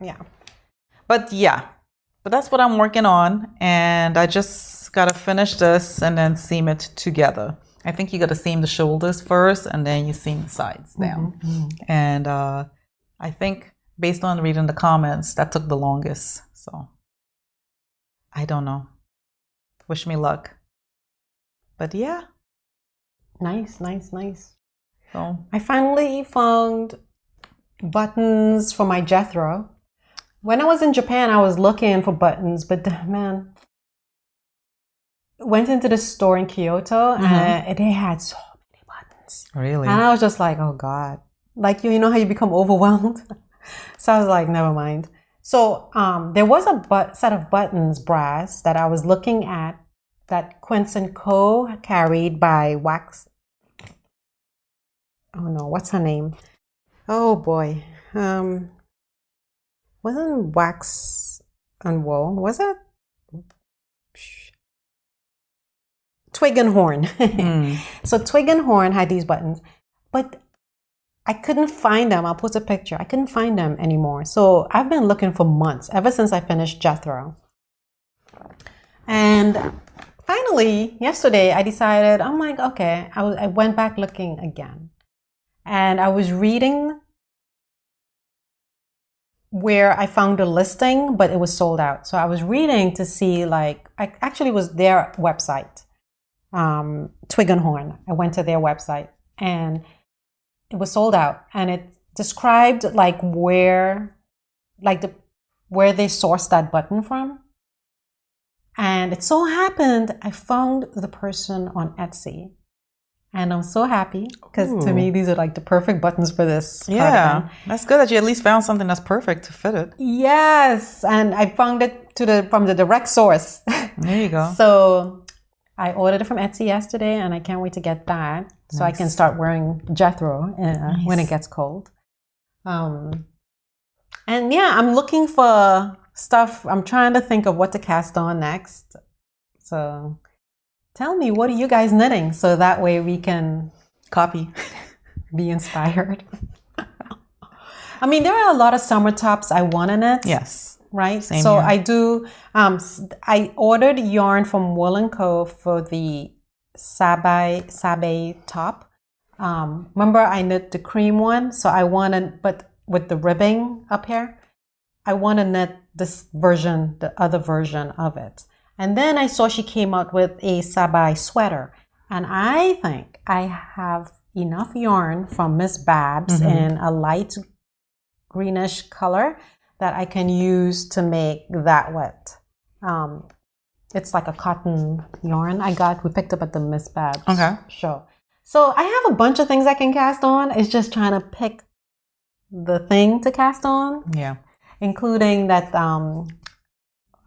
Yeah. But that's what I'm working on, and I just gotta finish this and then seam it together. I think you gotta seam the shoulders first, and then you seam the sides down. And I think based on reading the comments, that took the longest. So I don't know. Wish me luck. But yeah. Nice. So I finally found buttons for my Jethro. When I was in Japan, I was looking for buttons, but man, went into the store in Kyoto and they had so many buttons. Really? And I was just like, oh God. Like, you know how you become overwhelmed? So I was like, never mind. So there was a set of buttons, brass, that I was looking at that Quince & Co. carried by Wax. Oh no, what's her name? Oh boy. Wasn't Wax and Wool, was it? Twig and Horn. So Twig and Horn had these buttons, but I couldn't find them. I'll post a picture. I couldn't find them anymore. So I've been looking for months, ever since I finished Jethro. And finally, yesterday, I decided, I'm like, okay, I went back looking again. And I was reading where I found a listing, but it was sold out. So I was reading to see, like, I actually was their website, Twig and Horn. I went to their website and it was sold out. And described like where they sourced that button from. And it so happened I found the person on Etsy. And I'm so happy because to me, these are like the perfect buttons for this cardigan. That's good that you at least found something that's perfect to fit it. Yes, and I found it from the direct source. There you go. So I ordered it from Etsy yesterday, and I can't wait to get that so I can start wearing Jethro when it gets cold. And yeah, I'm looking for stuff. I'm trying to think of what to cast on next. So tell me, what are you guys knitting? So that way we can copy, be inspired. I mean, there are a lot of summer tops I want to knit. Yes. Right? Same so here. I do, I ordered yarn from Wool & Co. for the Sabe top. Remember I knit the cream one? So I wanted, but with the ribbing up here, I want to knit this version, the other version of it. And then I saw she came out with a Sabai sweater. And I think I have enough yarn from Miss Babs in a light greenish color that I can use to make that wet. It's like a cotton yarn we picked up at the Miss Babs show. So I have a bunch of things I can cast on. It's just trying to pick the thing to cast on. Yeah. Including that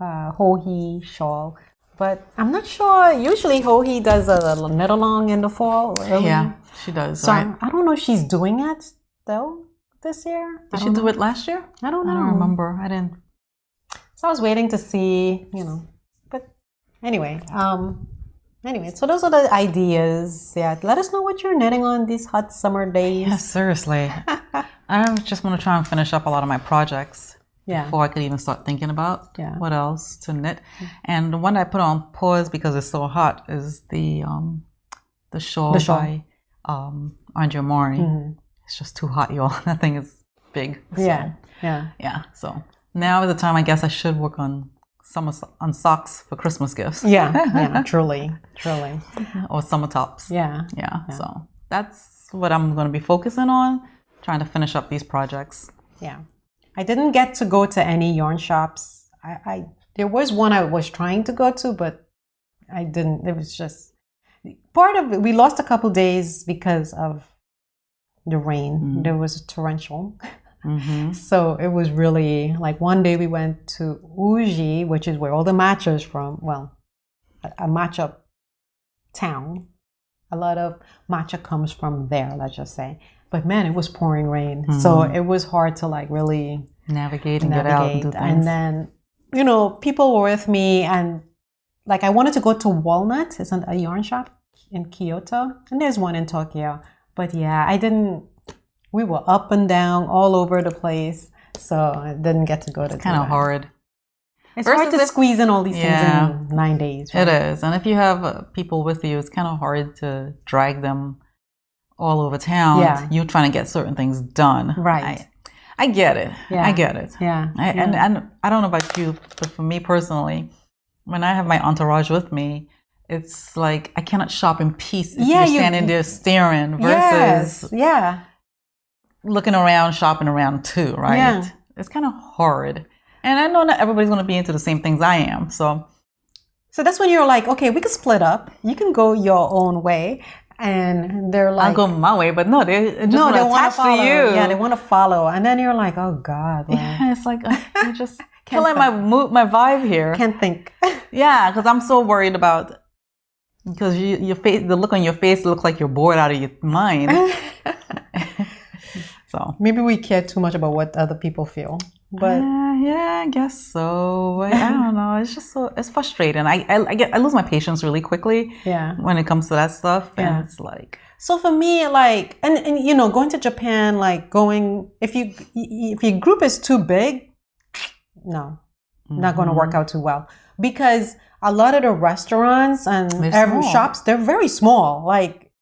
Hohi shawl. But I'm not sure. Usually Hohi does a knit along in the fall. Early. Yeah, she does. So right? I don't know if she's doing it though this year. Did she do it last year? I don't know. I don't remember. I didn't. So I was waiting to see, But anyway, so those are the ideas. Yeah, let us know what you're knitting on these hot summer days. Yeah, seriously. I just want to try and finish up a lot of my projects. Yeah. Before I could even start thinking about what else to knit. And the one I put on pause because it's so hot is the shawl by Andrea Mori. It's just too hot, y'all. That thing is big. So, yeah. So now is the time I guess I should work on socks for Christmas gifts. Yeah, truly. Or summer tops. Yeah. So that's what I'm going to be focusing on, trying to finish up these projects. Yeah. I didn't get to go to any yarn shops. There was one I was trying to go to, but I didn't. It was just part of it. We lost a couple days because of the rain. There was a torrential. So it was really like one day we went to Uji, which is where all the matchas from. Well, a matcha town. A lot of matcha comes from there, let's just say. But man, it was pouring rain. So it was hard to like really navigate and get out and do things. And then, people were with me and like I wanted to go to Walnut. It's a yarn shop in Kyoto. And there's one in Tokyo. But yeah, we were up and down all over the place. So I didn't get to go to. It's kind of hard. It's hard to squeeze in all these things in 9 days. Right? It is. And if you have people with you, it's kind of hard to drag them all over town. Yeah. You trying to get certain things done. Right. I get it. Yeah. I get it. Yeah. And I don't know about you, but for me personally, when I have my entourage with me, it's like I cannot shop in peace if you're standing there staring versus looking around, shopping around too, right? Yeah. It's kind of hard. And I know not everybody's going to be into the same things I am. So that's when you're like, okay, we can split up. You can go your own way. And they're like, I'll go my way, but no, they just want to attach to you. Yeah, they want to follow. And then you're like, oh God. Yeah, it's like, you're just killing my vibe here. Can't think. Yeah, because I'm so worried about, because your face, the look on your face looks like you're bored out of your mind. So maybe we care too much about what other people feel. But yeah, I guess so. I don't know. It's just it's frustrating. I lose my patience really quickly. Yeah. When it comes to that stuff, and it's like. So for me, like, and going to Japan, like if your group is too big, no, not going to work out too well, because a lot of the restaurants and shops, they're very small. Like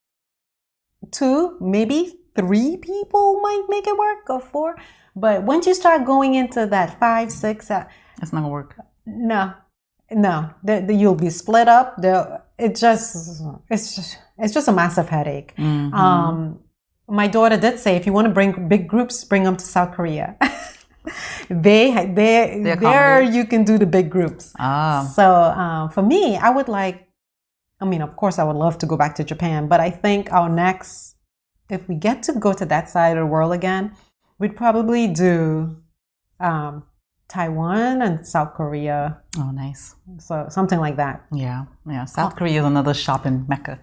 2, maybe 3 people might make it work, or 4. But once you start going into that 5, 6, it's not gonna work. No, you'll be split up. It's just a massive headache. my daughter did say, if you want to bring big groups, bring them to South Korea. There you can do the big groups. So for me, I would like, I mean, of course, I would love to go back to Japan, but I think our next, if we get to go to that side of the world again, we'd probably do Taiwan and South Korea. Oh, nice. So something like that. Yeah. South Korea is another shopping mecca.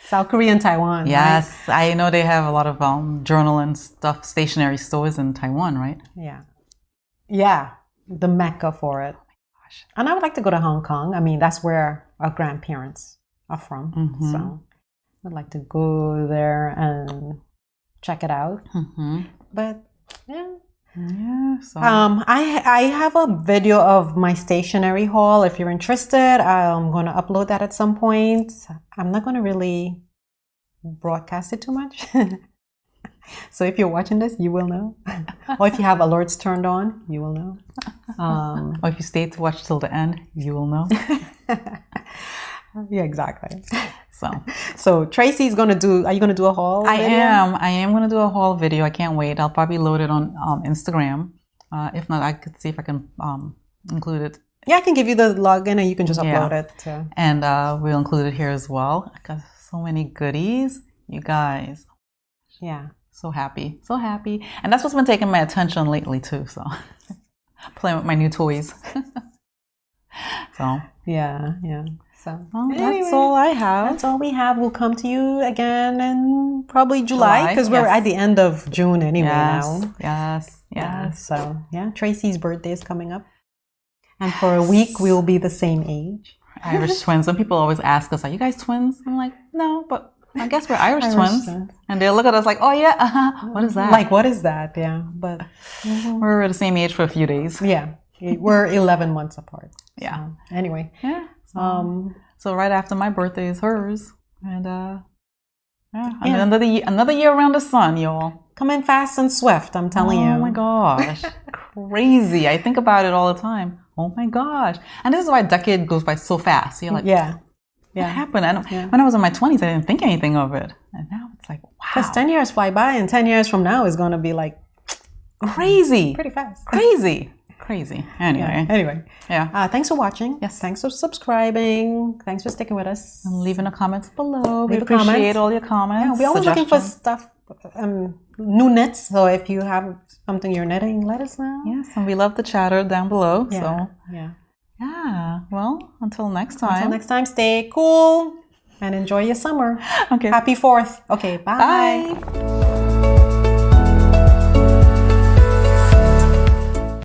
South Korea and Taiwan. Yes, right? I know they have a lot of journal and stuff, stationery stores in Taiwan, right? Yeah, the mecca for it. Oh my gosh! And I would like to go to Hong Kong. I mean, that's where our grandparents are from, so I'd like to go there and check it out. But so. I have a video of my stationery haul. If you're interested, I'm going to upload that at some point. I'm not going to really broadcast it too much. So if you're watching this, you will know. Or if you have alerts turned on, you will know. Or if you stay to watch till the end, you will know. Yeah, exactly. So Tracy's going to do, are you going to do a haul video? I am going to do a haul video. I can't wait. I'll probably load it on Instagram. If not, I could see if I can include it. Yeah, I can give you the login and you can just upload it too. And we'll include it here as well. I got so many goodies. You guys. Yeah. So happy. And that's what's been taking my attention lately too. So playing with my new toys. So yeah. So anyway, that's all I have. That's all we have. We'll come to you again in probably July because we're at the end of June anyway now. Yes. So Tracy's birthday is coming up. And for a week, we'll be the same age. Irish twins. Some people always ask us, are you guys twins? I'm like, no, but I guess we're Irish twins. And they'll look at us like, oh yeah, what is that? Like, what is that? Yeah, but we're the same age for a few days. Yeah, we're 11 months apart. Yeah. So, anyway. Yeah. So right after my birthday is hers. And another year around the sun, y'all. Coming fast and swift, I'm telling you. Oh my gosh. Crazy. I think about it all the time. Oh my gosh. And this is why a decade goes by so fast. You're like, what happened? When I was in my 20s, I didn't think anything of it. And now it's like, wow. Because 10 years fly by and 10 years from now is going to be like crazy. Pretty fast. Crazy. Anyway. Yeah. Thanks for watching. Yes. Thanks for subscribing. Thanks for sticking with us. And leaving the comments below. We appreciate all your comments. Yeah, we're always looking for stuff, new knits. So if you have something you're knitting, let us know. Yes, and we love the chatter down below. Yeah. Well, until next time. Stay cool and enjoy your summer. Okay. Happy 4th. Okay, bye. Bye.